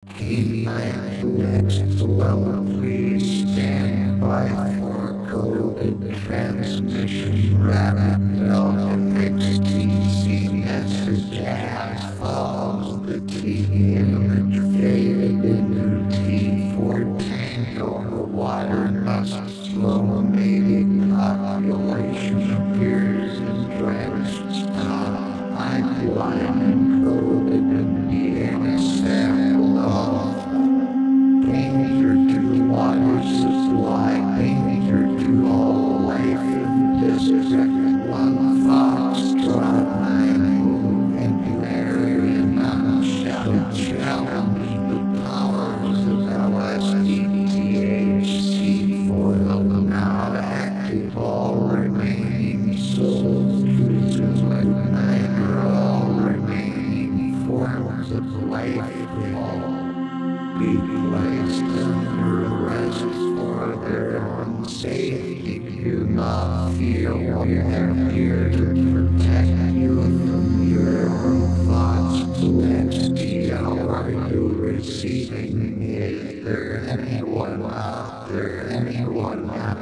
Next level, please stand by for coded transmission. Rapid Delta XTC message as follows. The T image faded into T4 Tango. Water dust slow mating population appears in trans pipeline encoded in the NSF law. Danger to water supply, danger to all life in District 1 Foxtrot 9 moving area now shall challenge the powers of LSDTHC for the now active all remaining souls to ignite all remaining forms of life all be placed under arrest for their own safety. Do not feel we are here to protect you from your own thoughts. XDL, are you receiving me? Is there anyone out there? Anyone out